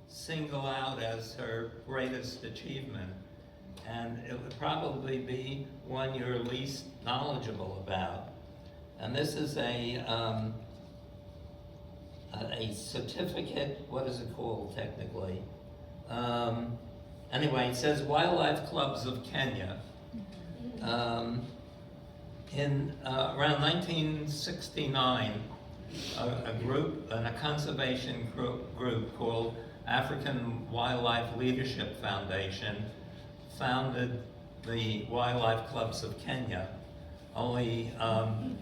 single out as her greatest achievement, and it would probably be one you're least knowledgeable about. And this is a certificate. What is it called technically? Anyway, it says Wildlife Clubs of Kenya. In around 1969, a conservation group called African Wildlife Leadership Foundation founded the Wildlife Clubs of Kenya. Only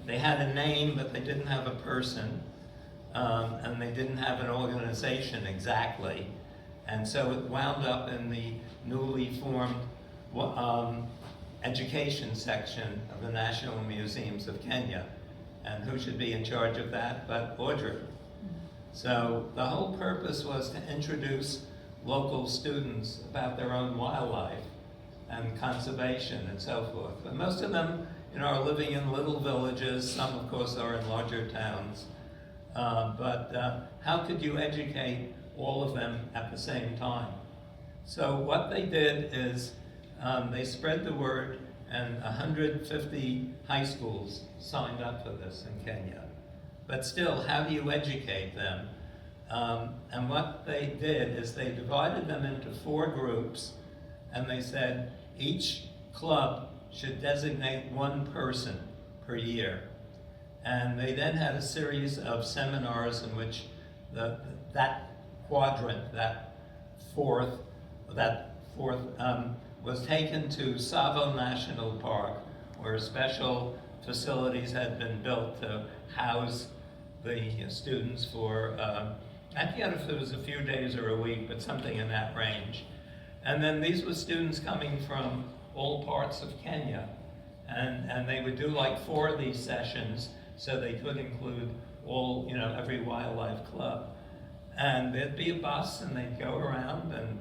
they had a name, but they didn't have a person, and they didn't have an organization exactly. And so it wound up in the newly formed education section of the National Museums of Kenya. And who should be in charge of that but Audrey? So the whole purpose was to introduce local students about their own wildlife and conservation and so forth. But most of them, are living in little villages. Some, of course, are in larger towns. But how could you educate all of them at the same time? So what they did is they spread the word, and 150 high schools signed up for this in Kenya. But still, how do you educate them? And what they did is they divided them into 4 groups, and they said each club should designate one person per year. And they then had a series of seminars in which that quadrant, that fourth, was taken to Tsavo National Park, where special facilities had been built to house the students for, I forget if it was a few days or a week, but something in that range. And then these were students coming from all parts of Kenya. And they would do like 4 of these sessions, so they could include all, every wildlife club. And there'd be a bus, and they'd go around, and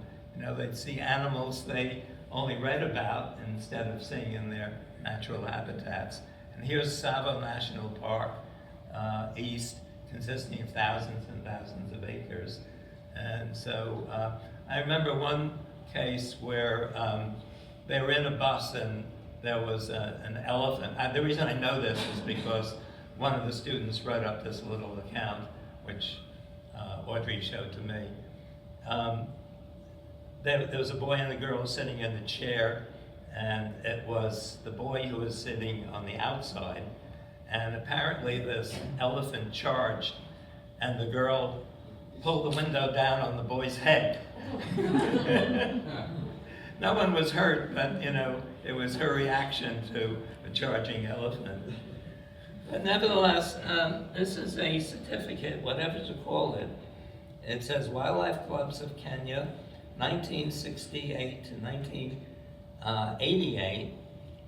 they'd see animals they only read about instead of seeing in their natural habitats. And here's Tsavo National Park, east, consisting of thousands and thousands of acres. And so I remember one case where they were in a bus, and there was an elephant. The reason I know this is because one of the students wrote up this little account, which Audrey showed to me. There was a boy and a girl sitting in the chair, and it was the boy who was sitting on the outside, and apparently this elephant charged, and the girl pulled the window down on the boy's head. No one was hurt, but it was her reaction to a charging elephant. But nevertheless, this is a certificate, whatever to call it. It says Wildlife Clubs of Kenya, 1968 to 1988,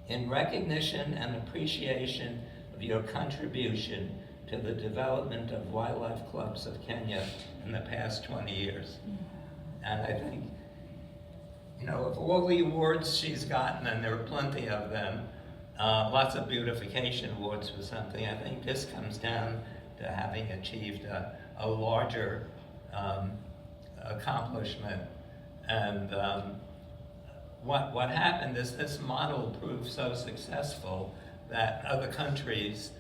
in recognition and appreciation of your contribution to the development of wildlife clubs of Kenya in the past 20 years. And I think, of all the awards she's gotten, and there are plenty of them, lots of beautification awards for something, I think this comes down to having achieved a larger accomplishment. And what happened is this model proved so successful that other countries,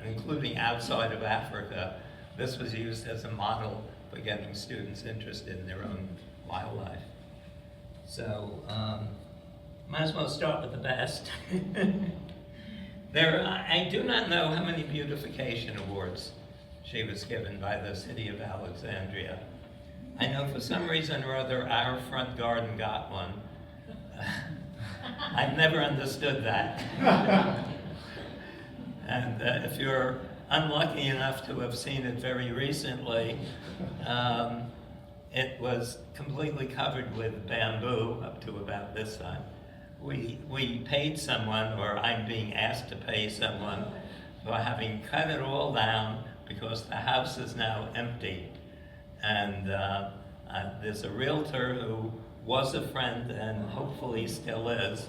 including outside of Africa, this was used as a model for getting students interested in their own wildlife. So, might as well start with the best. I do not know how many beautification awards she was given by the city of Alexandria. I know for some reason or other our front garden got one. I've never understood that. And if you're unlucky enough to have seen it very recently, it was completely covered with bamboo up to about this time. We paid someone, or I'm being asked to pay someone, for having cut it all down because the house is now empty. And there's a realtor who was a friend and hopefully still is.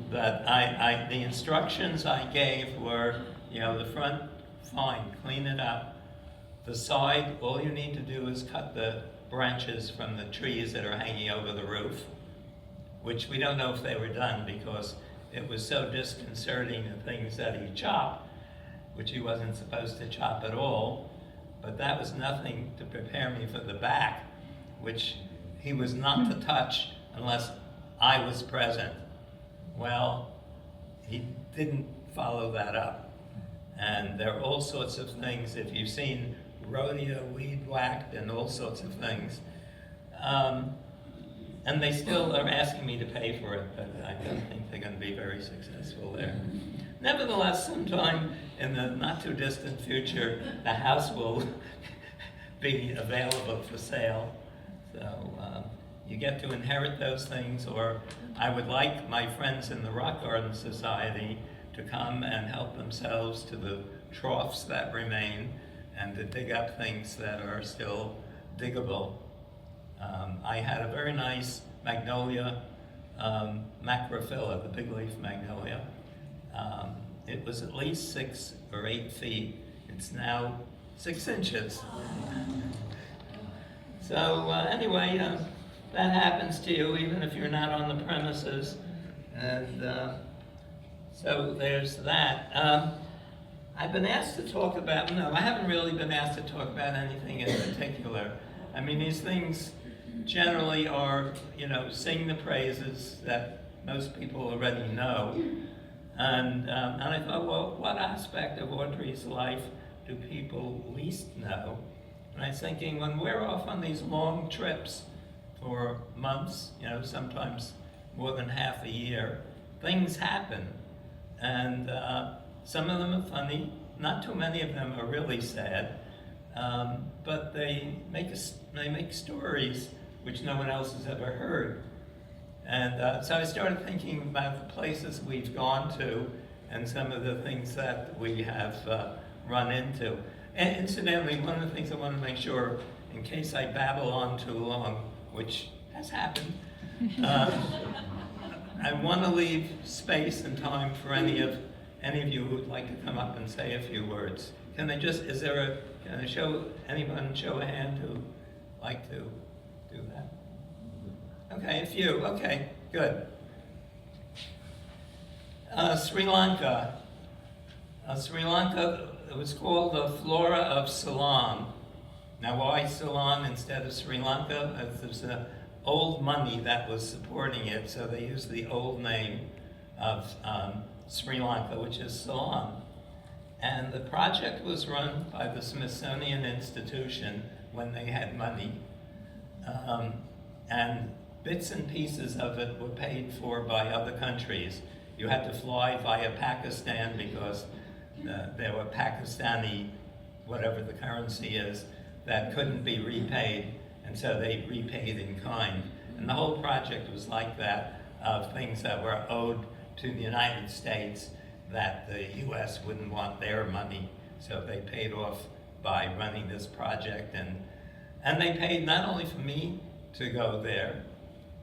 But the instructions I gave were, the front, fine, clean it up. the side, all you need to do is cut the branches from the trees that are hanging over the roof, which we don't know if they were done because it was so disconcerting, the things that he chopped, which he wasn't supposed to chop at all. But that was nothing to prepare me for the back, which he was not to touch unless I was present. Well, he didn't follow that up. And there are all sorts of things, if you've seen rodeo, weed whacked, and all sorts of things. And they still are asking me to pay for it, but I don't think they're going to be very successful there. Nevertheless, sometime in the not too distant future, the house will be available for sale. So you get to inherit those things, or I would like my friends in the Rock Garden Society to come and help themselves to the troughs that remain and to dig up things that are still diggable. I had a very nice magnolia, macrophylla, the big leaf magnolia. It was at least 6 or 8 feet. It's now 6 inches. So anyway, that happens to you even if you're not on the premises. And so there's that. I've been asked to talk about, no, I haven't really been asked to talk about anything in particular. I mean, these things generally are, sing the praises that most people already know. And I thought, well, what aspect of Audrey's life do people least know? And I was thinking, when we're off on these long trips for months, sometimes more than half a year, things happen. And some of them are funny. Not too many of them are really sad. But they make stories which no one else has ever heard. And so I started thinking about the places we've gone to and some of the things that we have run into. And incidentally, one of the things I want to make sure, in case I babble on too long, which has happened, I want to leave space and time for any of you who would like to come up and say a few words. Can I anyone show a hand who'd like to do that? Okay, a few. Okay, good. Sri Lanka. Sri Lanka, it was called the Flora of Ceylon. Now, why Ceylon instead of Sri Lanka? There's an old money that was supporting it, so they used the old name of Sri Lanka, which is Ceylon. And the project was run by the Smithsonian Institution when they had money. And bits and pieces of it were paid for by other countries. You had to fly via Pakistan because there were Pakistani, whatever the currency is, that couldn't be repaid, and so they repaid in kind. And the whole project was like that, of things that were owed to the United States that the U.S. wouldn't want their money, so they paid off by running this project. And they paid not only for me to go there.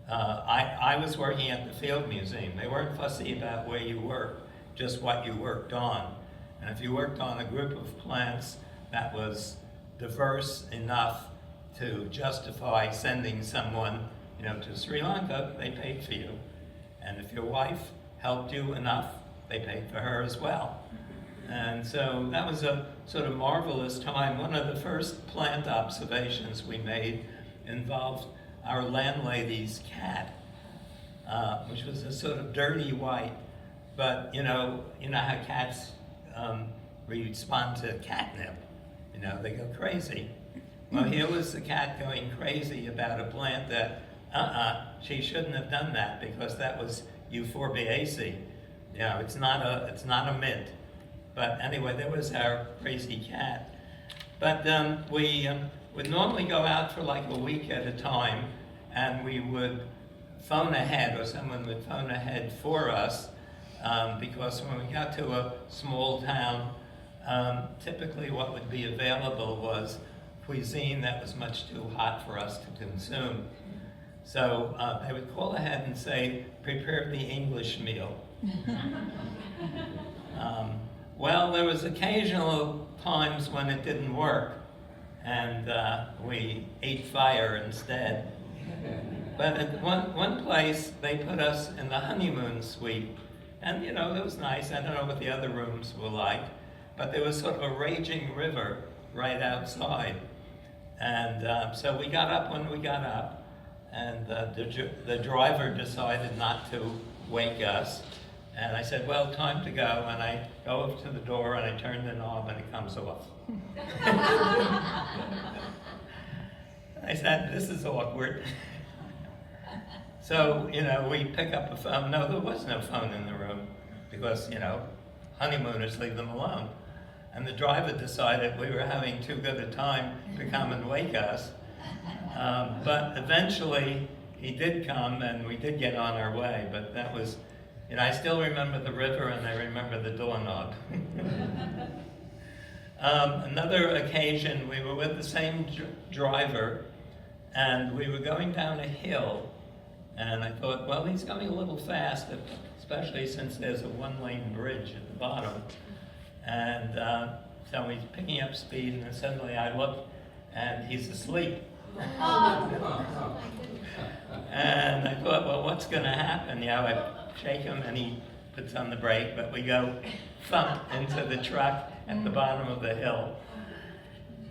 I was working at the Field Museum. They weren't fussy about where you worked, just what you worked on. And if you worked on a group of plants that was diverse enough to justify sending someone, to Sri Lanka, they paid for you. And if your wife helped you enough, they paid for her as well. And so that was a sort of marvelous time. One of the first plant observations we made involved our landlady's cat, which was a sort of dirty white, but you know how cats respond to catnip. They go crazy. Well, here was the cat going crazy about a plant that, she shouldn't have done that because that was euphorbiaceae. It's not a mint. But anyway, there was our crazy cat. But we would normally go out for like a week at a time, and we would phone ahead, or someone would phone ahead for us, because when we got to a small town, typically what would be available was cuisine that was much too hot for us to consume. So they would call ahead and say, prepare the English meal. Well, there was occasional times when it didn't work. and we ate fire instead. But at one place, they put us in the honeymoon suite. And, you know, it was nice. I don't know what the other rooms were like. But there was sort of a raging river right outside. And so we got up when we got up. And the driver decided not to wake us. And I said, well, time to go. And I go up to the door and I turn the knob and it comes off. I said, this is awkward. So, you know, we pick up a phone. No, there was no phone in the room because, you know, honeymooners leave them alone. And the driver decided we were having too good a time to come and wake us. But eventually he did come and we did get on our way. But that was, you know, I still remember the river and I remember the doorknob. Another occasion, we were with the same driver and we were going down a hill. And I thought, well, he's going a little fast, especially since there's a one-lane bridge at the bottom. And so he's picking up speed, and then suddenly I look, and he's asleep. And I thought, well, what's going to happen? You know, I shake him, and he puts on the brake, but we go thump into the truck at the bottom of the hill.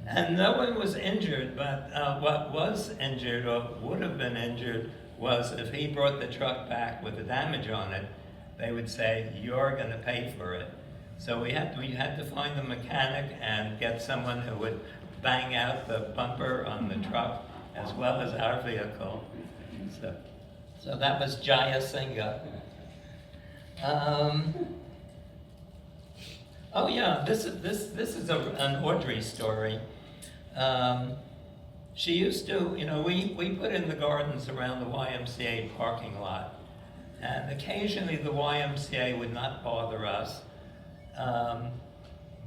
And no one was injured, but what was injured, or would have been injured, was if he brought the truck back with the damage on it, they would say, you're going to pay for it. So we had to find a mechanic and get someone who would bang out the bumper on the truck as well as our vehicle. So that was Jaya Singha. Oh yeah, this is an Audrey story. She used to, you know, we put in the gardens around the YMCA parking lot. And occasionally the YMCA would not bother us.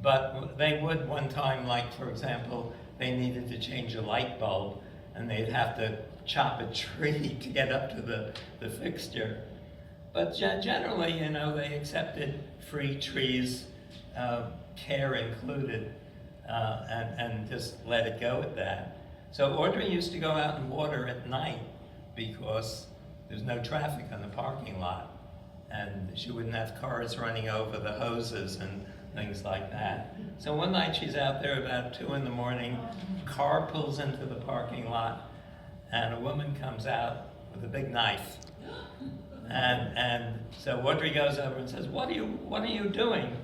But they would one time, like, for example, they needed to change a light bulb, and they'd have to chop a tree to get up to the fixture. But generally, you know, they accepted free trees, care included, and just let it go at that. So Audrey used to go out and water at night because there's no traffic on the parking lot, and she wouldn't have cars running over the hoses and things like that. So one night she's out there about 2 in the morning, car pulls into the parking lot, and a woman comes out with a big knife. And so Audrey goes over and says, what are you doing?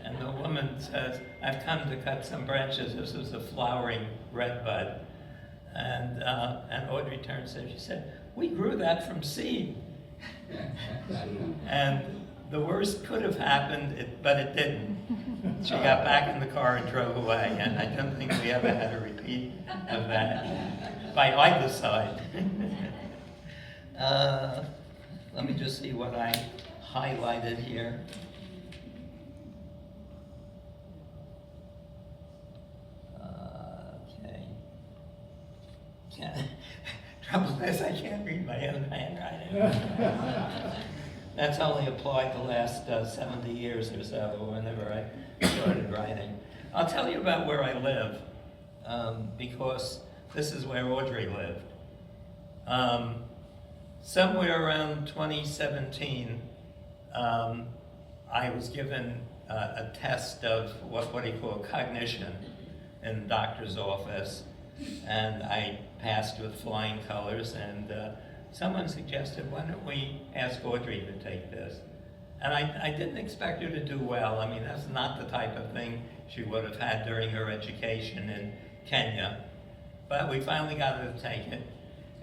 And the woman says, I've come to cut some branches. This is a flowering redbud. And Audrey turns to her, she said, we grew that from seed. And the worst could have happened, but it didn't. She got back in the car and drove away, and I don't think we ever had a repeat of that by either side. Let me just see what I highlighted here. Trouble is, I can't read my own handwriting. That's only applied the last 70 years or so, whenever I started writing. I'll tell you about where I live, because this is where Audrey lived. Somewhere around 2017, I was given a test of what do you call cognition in the doctor's office, and I passed with flying colors, and someone suggested, why don't we ask Audrey to take this? And I didn't expect her to do well. I mean, that's not the type of thing she would have had during her education in Kenya. But we finally got her to take it.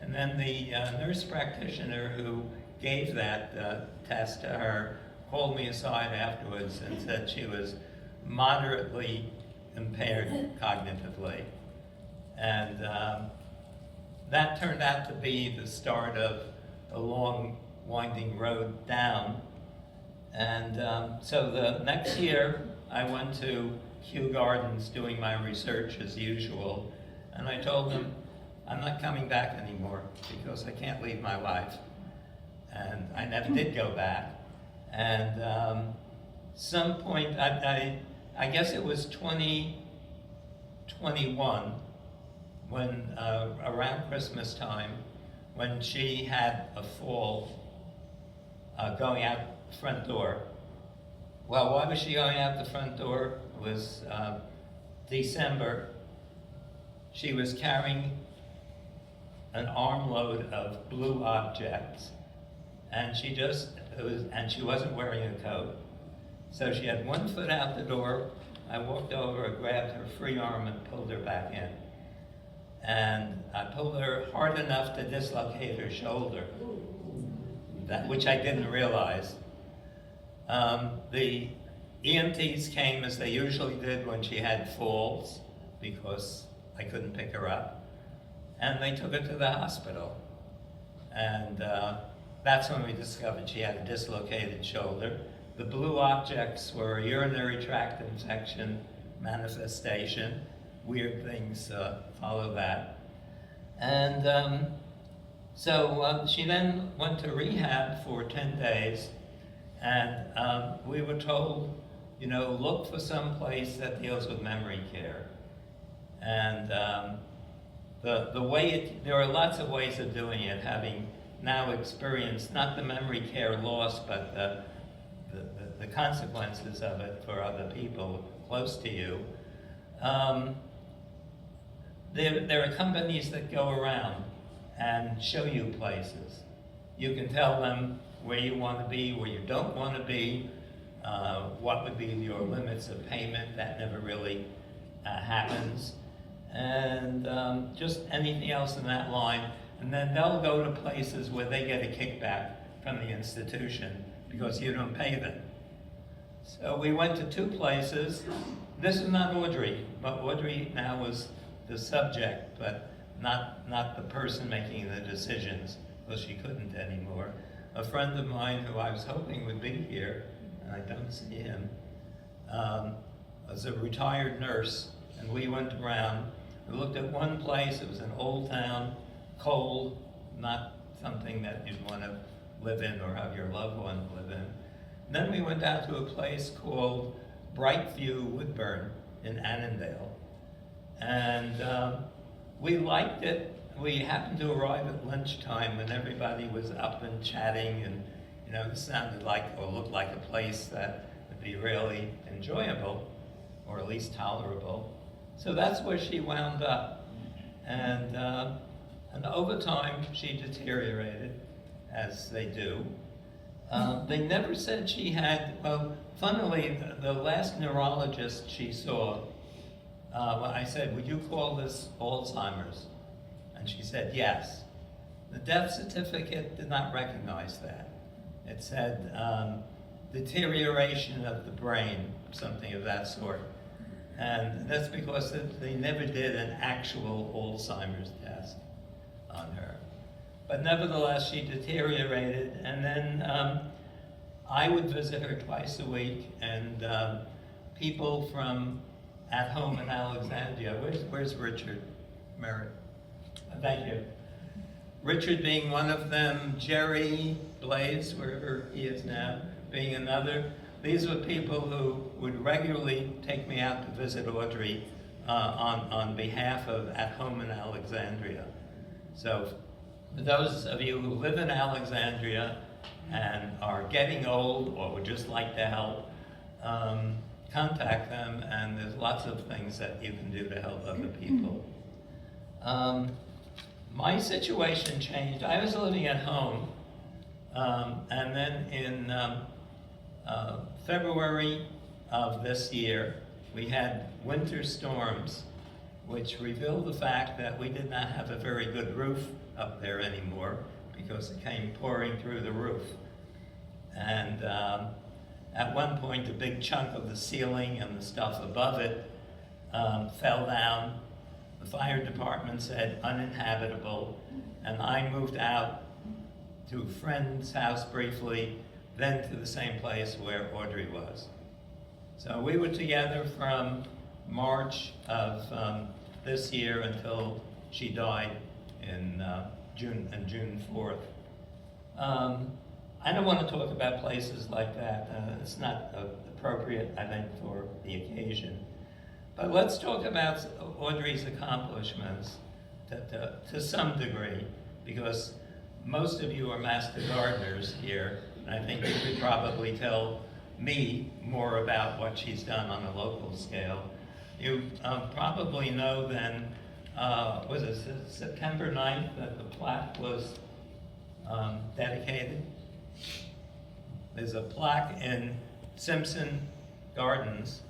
And then the nurse practitioner who gave that test to her called me aside afterwards and said she was moderately impaired cognitively. And that turned out to be the start of a long, winding road down. And so the next year, I went to Kew Gardens doing my research as usual. And I told them, I'm not coming back anymore because I can't leave my wife. And I never did go back. And some point, I guess it was 2021, when around Christmas time, when she had a fall going out the front door. Well, why was she going out the front door? It was December. She was carrying an armload of blue objects, and she wasn't wearing a coat. So she had one foot out the door. I walked over, grabbed her free arm, and pulled her back in. And I pulled her hard enough to dislocate her shoulder, which I didn't realize. The EMTs came as they usually did when she had falls, because I couldn't pick her up, and they took her to the hospital. And that's when we discovered she had a dislocated shoulder. The blue objects were a urinary tract infection manifestation. Weird things follow that. And so she then went to rehab for 10 days, and we were told, look for some place that deals with memory care. And there are lots of ways of doing it, having now experienced not the memory care loss, but the consequences of it for other people close to you. There are companies that go around and show you places. You can tell them where you want to be, where you don't want to be, what would be your limits of payment. That never really happens. And just anything else in that line. And then they'll go to places where they get a kickback from the institution because you don't pay them. So we went to 2 places. This is not Audrey, but Audrey now was the subject, but not the person making the decisions, because she couldn't anymore. A friend of mine who I was hoping would be here, and I don't see him, was a retired nurse, and we went around. We looked at one place. It was an old town, cold, not something that you'd want to live in or have your loved one live in. And then we went out to a place called Brightview Woodburn in Annandale. And we liked it. We happened to arrive at lunchtime when everybody was up and chatting, and it sounded like or looked like a place that would be really enjoyable, or at least tolerable. So that's where she wound up. And over time, she deteriorated, as they do. They never said she had, well, funnily, the last neurologist she saw, when I said, would you call this Alzheimer's? And she said, yes. The death certificate did not recognize that. It said deterioration of the brain, something of that sort. And that's because they never did an actual Alzheimer's test on her. But nevertheless, she deteriorated, and then I would visit her twice a week, and people from at home in Alexandria, where's Richard Merritt? Thank you. Richard being one of them, Jerry Blaze, wherever he is now, being another. These were people who would regularly take me out to visit Audrey on behalf of At Home in Alexandria. So for those of you who live in Alexandria and are getting old or would just like to help, contact them, and there's lots of things that you can do to help other people. My situation changed. I was living at home, and then in February of this year, we had winter storms, which revealed the fact that we did not have a very good roof up there anymore, because it came pouring through the roof. And at one point, a big chunk of the ceiling and the stuff above it fell down. The fire department said uninhabitable, and I moved out to a friend's house briefly, then to the same place where Audrey was. So we were together from March of this year until she died in June 4th. I don't want to talk about places like that. It's not appropriate, I think, for the occasion. But let's talk about Audrey's accomplishments. to some degree, because most of you are master gardeners here, and I think you could probably tell me more about what she's done on a local scale. You probably know then, was it September 9th that the plaque was dedicated? There's a plaque in Simpson Gardens,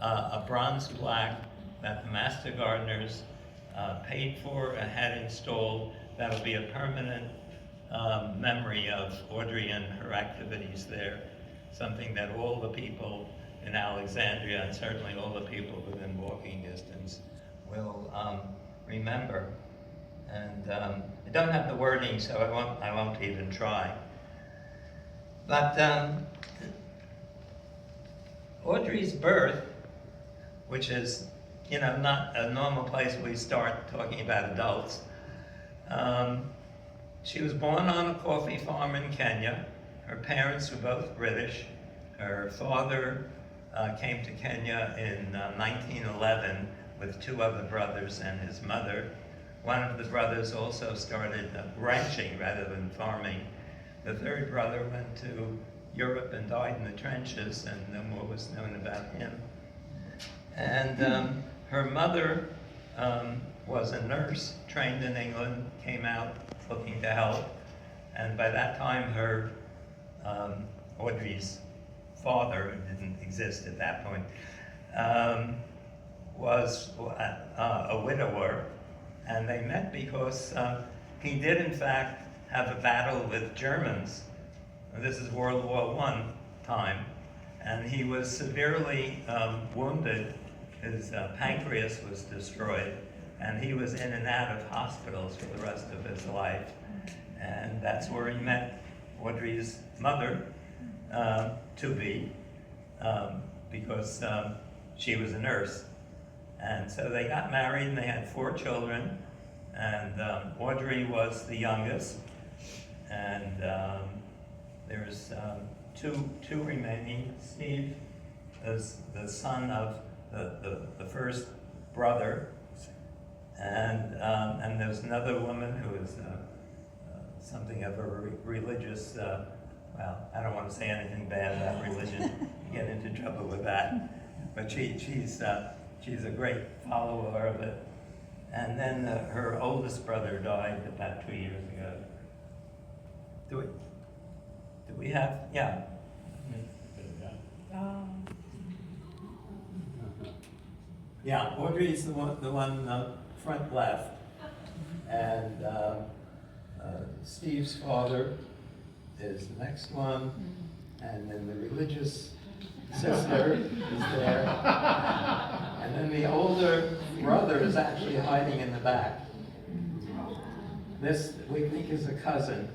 a bronze plaque that the master gardeners paid for and had installed. That'll be a permanent memory of Audrey and her activities there, something that all the people in Alexandria, and certainly all the people within walking distance, will remember. And I don't have the wording, so I won't even try. But Audrey's birth, which is, not a normal place we start talking about adults. She was born on a coffee farm in Kenya. Her parents were both British. Her father came to Kenya in 1911 with two other brothers and his mother. One of the brothers also started ranching rather than farming. The third brother went to Europe and died in the trenches, and no more was known about him. And her mother was a nurse, trained in England, came out looking to help, and by that time her, Audrey's father, who didn't exist at that point, was a widower, and they met because he did in fact have a battle with Germans. This is World War I time, and he was severely wounded. His pancreas was destroyed, and he was in and out of hospitals for the rest of his life. And that's where he met Audrey's mother, to-be, because she was a nurse. And so they got married, and they had 4 children, and Audrey was the youngest, and there's two remaining. Steve is the son of the first brother, and there's another woman who is something of a religious, well, I don't want to say anything bad about religion, you get into trouble with that, but she's a great follower of it. And then her oldest brother died about 2 years ago. Do we have, yeah. Yeah, Audrey's the one front left, and Steve's father is the next one, and then the religious sister is there, and then the older brother is actually hiding in the back. This, we think, is a cousin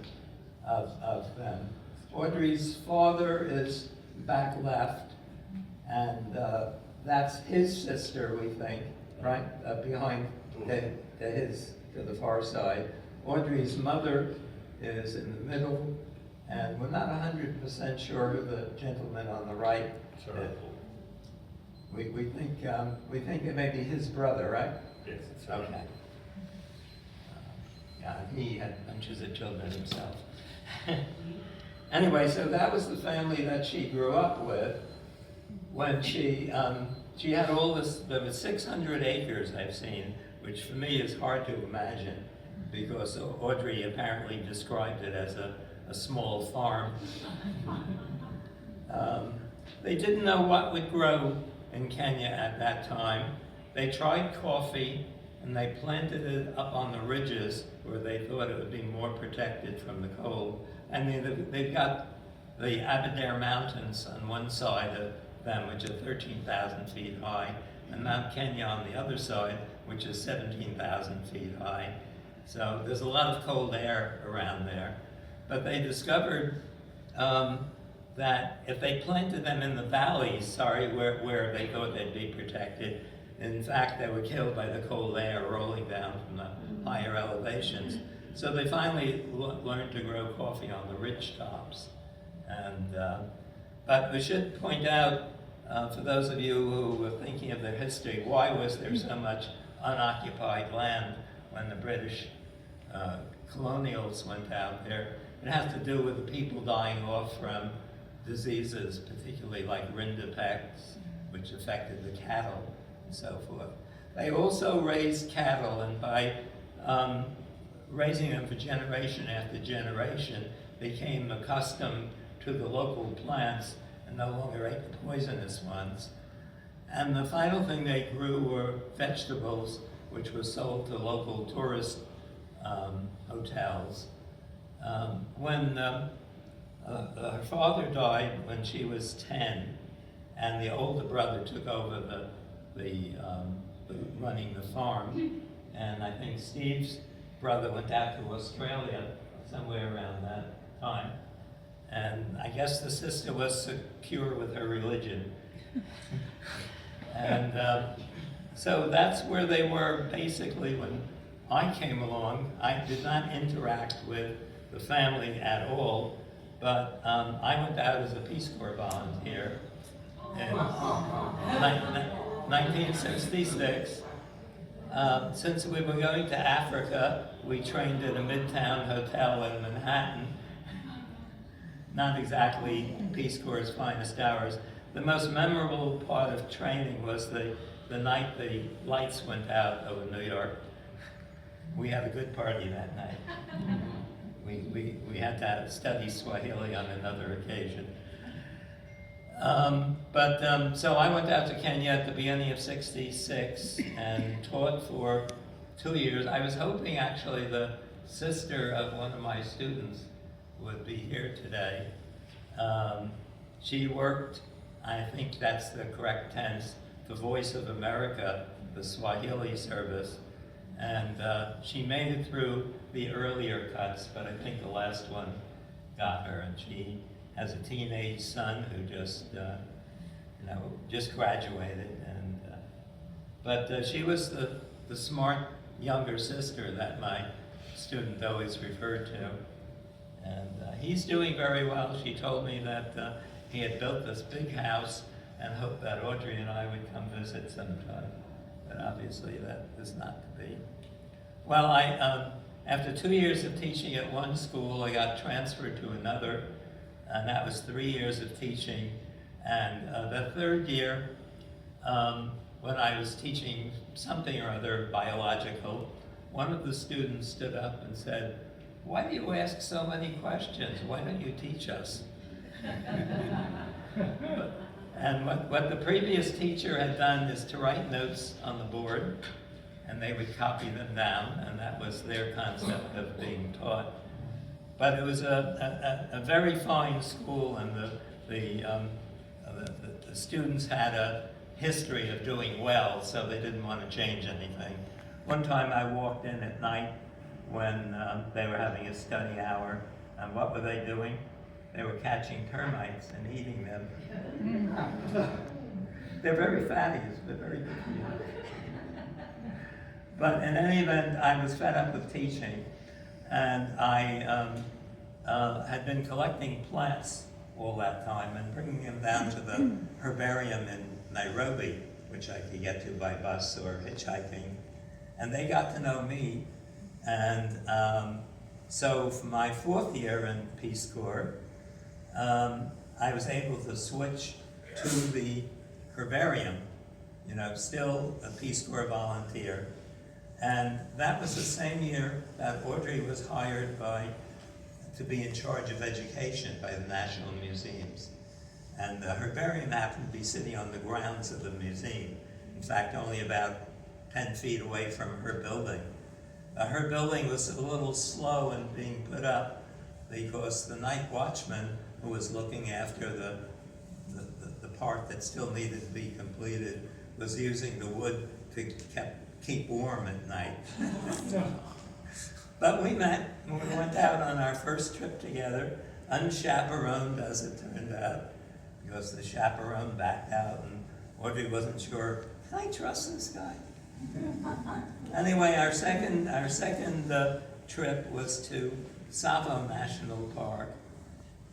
of them. Audrey's father is back left, and that's his sister, we think, right, behind to the far side. Audrey's mother is in the middle, and we're not 100% sure who the gentleman on the right is. We think it may be his brother, right? Yes, that's right. Okay. Yeah, he had bunches of children himself. Anyway, so that was the family that she grew up with. When she had all this, there was 600 acres I've seen, which for me is hard to imagine, because Audrey apparently described it as a small farm. They didn't know what would grow in Kenya at that time. They tried coffee, and they planted it up on the ridges where they thought it would be more protected from the cold. And they've got the Aberdare Mountains on one side of them, which are 13,000 feet high, and Mount Kenya on the other side, which is 17,000 feet high. So there's a lot of cold air around there. But they discovered that if they planted them in the valleys, where they thought they'd be protected, in fact, they were killed by the cold air rolling down from the higher elevations. So they finally learned to grow coffee on the ridge tops. And, but we should point out, for those of you who were thinking of their history, why was there so much unoccupied land when the British colonials went out there. It has to do with the people dying off from diseases, particularly like rinderpest, which affected the cattle and so forth. They also raised cattle, and by raising them for generation after generation, they became accustomed to the local plants and no longer ate the poisonous ones. And the final thing they grew were vegetables, which were sold to local tourist hotels. When her father died when she was 10, and the older brother took over the running the farm, and I think Steve's brother went out to Australia somewhere around that time, and I guess the sister was secure with her religion. And so that's where they were basically when I came along. I did not interact with the family at all, but I went out as a Peace Corps volunteer in 1966. Since we were going to Africa, we trained at a Midtown hotel in Manhattan. Not exactly Peace Corps' finest hours. The most memorable part of training was the night the lights went out over New York. We had a good party that night. We had to study Swahili on another occasion. So I went out to Kenya at the beginning of '66 and taught for 2 years. I was hoping actually the sister of one of my students would be here today. She worked, I think that's the correct tense, the Voice of America, the Swahili service, and she made it through the earlier cuts, but I think the last one got her, and she has a teenage son who just graduated, and but she was the smart younger sister that my student always referred to, and he's doing very well. She told me that he had built this big house and hoped that Audrey and I would come visit sometime, but obviously that is not to be. Well, after 2 years of teaching at one school, I got transferred to another, and that was 3 years of teaching. And the third year, when I was teaching something or other biological, one of the students stood up and said, "Why do you ask so many questions? Why don't you teach us?" And what the previous teacher had done is to write notes on the board, and they would copy them down, and that was their concept of being taught. But it was a very fine school, and the students had a history of doing well, so they didn't want to change anything. One time I walked in at night when they were having a study hour, and what were they doing? They were catching termites and eating them. They're very fatty, they're very good for you. But in any event, I was fed up with teaching, and I had been collecting plants all that time and bringing them down to the herbarium in Nairobi, which I could get to by bus or hitchhiking. And they got to know me, and so for my 4th year in Peace Corps, I was able to switch to the herbarium, still a Peace Corps volunteer. And that was the same year that Audrey was hired to be in charge of education by the National Museums. And the herbarium happened to be sitting on the grounds of the museum. In fact, only about 10 feet away from her building. Her building was a little slow in being put up because the night watchman, who was looking after the part that still needed to be completed, was using the wood to keep warm at night. But we met, and we went out on our first trip together, unchaperoned as it turned out, because the chaperone backed out and Audrey wasn't sure, can I trust this guy? Anyway, our second trip was to Tsavo National Park,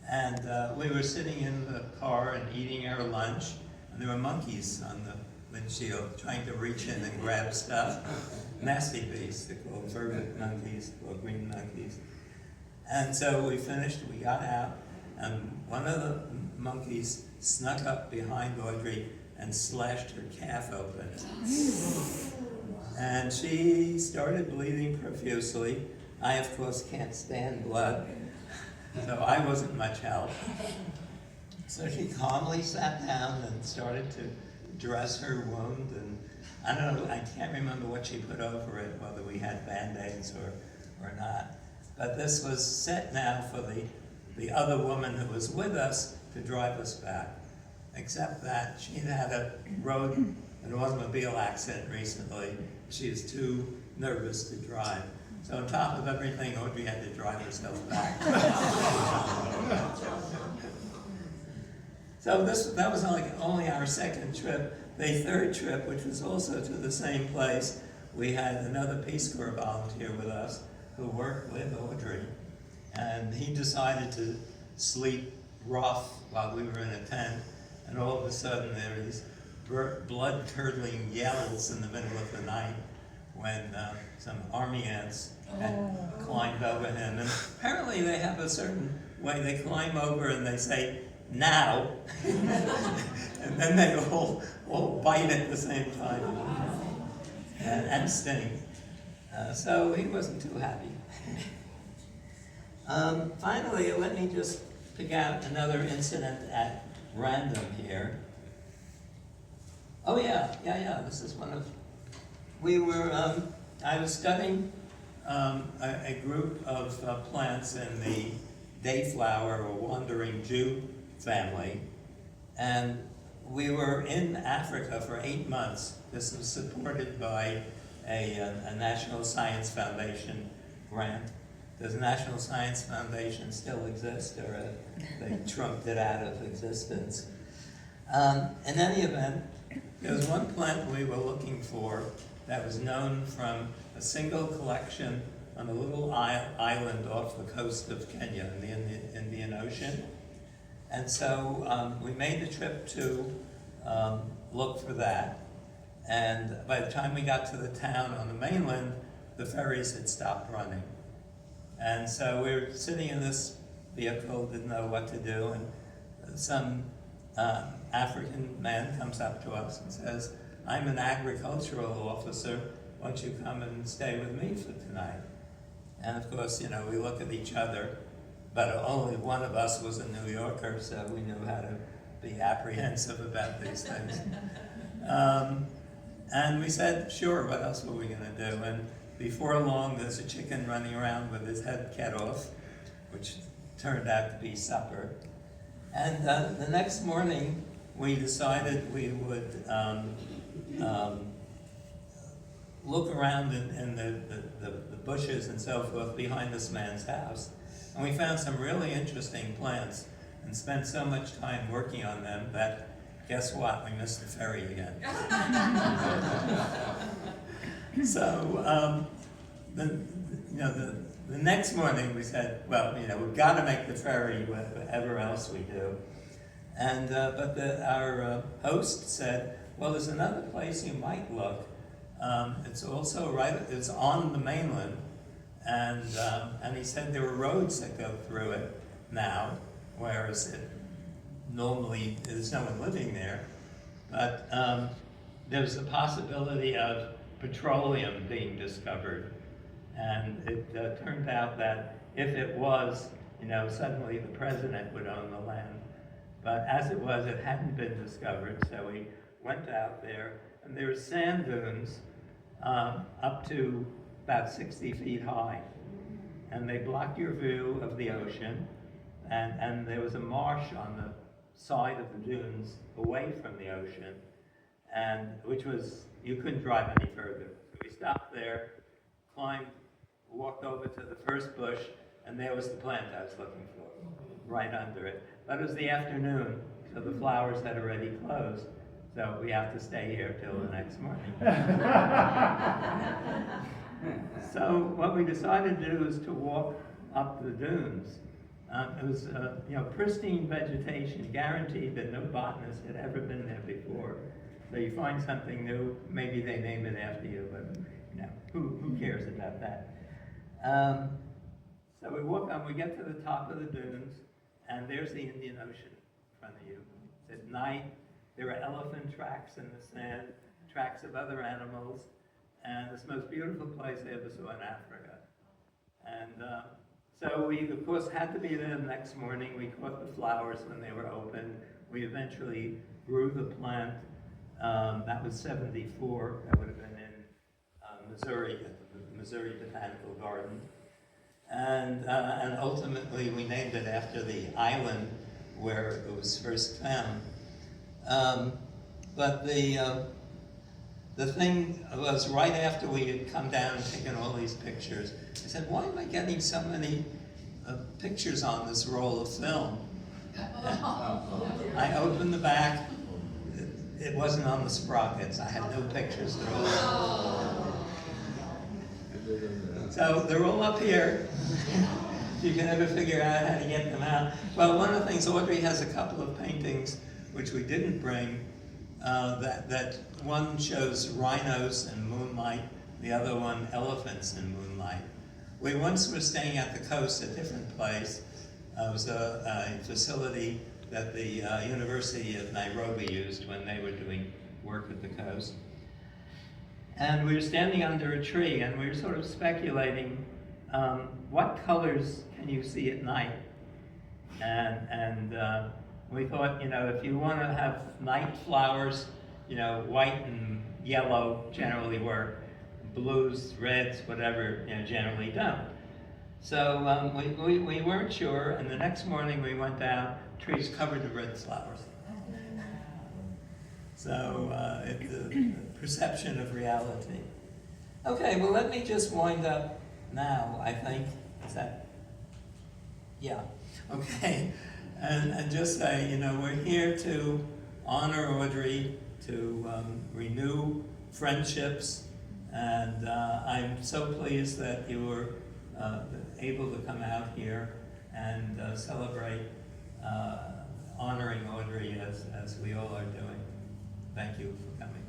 and we were sitting in the car and eating our lunch, and there were monkeys on the windshield trying to reach in and grab stuff. nasty beasts. They're called vervet monkeys or green monkeys. And so we finished, we got out, and one of the monkeys snuck up behind Audrey and slashed her calf open. And she started bleeding profusely. I, of course, can't stand blood, so I wasn't much help. So she calmly sat down and started to dress her wound, and I don't know, I can't remember what she put over it, whether we had Band-Aids or not. But this was set now for the other woman who was with us to drive us back. Except that she had an automobile accident recently. She was too nervous to drive. So on top of everything, Audrey had to drive herself back. So that was only our second trip. The third trip, which was also to the same place, we had another Peace Corps volunteer with us who worked with Audrey. And he decided to sleep rough while we were in a tent. And all of a sudden there were these blood-curdling yells in the middle of the night when some army ants had climbed over him. And apparently they have a certain way they climb over and they say, "Now," and then they all bite at the same time and sting. So he wasn't too happy. Finally, let me just pick out another incident at random here. Oh yeah, this is one of, I was studying a group of plants in the dayflower or wandering Jew family, and we were in Africa for 8 months. This was supported by a National Science Foundation grant. Does the National Science Foundation still exist, or they trumped it out of existence? In any event, there was one plant we were looking for that was known from a single collection on a little island off the coast of Kenya in the Indian Ocean. And so we made the trip to look for that. And by the time we got to the town on the mainland, the ferries had stopped running. And so we were sitting in this vehicle, didn't know what to do, and some African man comes up to us and says, "I'm an agricultural officer, why don't you come and stay with me for tonight?" And of course, we look at each other, but only one of us was a New Yorker, so we knew how to be apprehensive about these things. And we said, sure, what else were we going to do? And before long, there's a chicken running around with his head cut off, which turned out to be supper. And the next morning, we decided we would look around in the bushes and so forth behind this man's house. And we found some really interesting plants and spent so much time working on them that, guess what? We missed the ferry again. So the next morning we said, well, we've got to make the ferry whatever else we do. And but our host said, well, there's another place you might look. It's also it's on the mainland, and he said there were roads that go through it now, whereas normally there's no one living there. But there's a possibility of petroleum being discovered, and it turned out that if it was, suddenly the president would own the land. But as it was, it hadn't been discovered, so we went out there, and there were sand dunes up to about 60 feet high, and they blocked your view of the ocean, and there was a marsh on the side of the dunes away from the ocean, and which was, you couldn't drive any further. So we stopped there, climbed, walked over to the first bush, and there was the plant I was looking for, right under it. But it was the afternoon, so the flowers had already closed, so we have to stay here till the next morning. So what we decided to do is to walk up the dunes. It was pristine vegetation, guaranteed that no botanist had ever been there before. So you find something new, maybe they name it after you, but know, who cares about that? So we walk on, we get to the top of the dunes, and there's the Indian Ocean in front of you. It's at night. There are elephant tracks in the sand, tracks of other animals, and it's the most beautiful place I ever saw in Africa. And so we, of course, had to be there the next morning. We caught the flowers when they were open. We eventually grew the plant. That was 74. That would have been in Missouri, at the Missouri Botanical Garden. And ultimately, we named it after the island where it was first found. But the thing was, right after we had come down and taken all these pictures, I said, why am I getting so many pictures on this roll of film? And I opened the back. It wasn't on the sprockets. I had no pictures at all. So they're all up here. You can never figure out how to get them out. Well, one of the things, Audrey has a couple of paintings which we didn't bring. That one shows rhinos in moonlight, the other one elephants in moonlight. We once were staying at the coast, a different place. It was a facility that the University of Nairobi used when they were doing work at the coast. And we were standing under a tree, and we were sort of speculating, what colors can you see at night? And we thought, you know, if you want to have night flowers, you know, white and yellow generally work. Blues, reds, whatever, you know, generally don't. So we weren't sure, and the next morning we went down, trees covered with red flowers. So the perception of reality. Okay, well, let me just wind up now, I think. Is that? Yeah. Okay. And just say, you know, we're here to honor Audrey, to renew friendships, and I'm so pleased that you were able to come out here and celebrate honoring Audrey as we all are doing. Thank you for coming.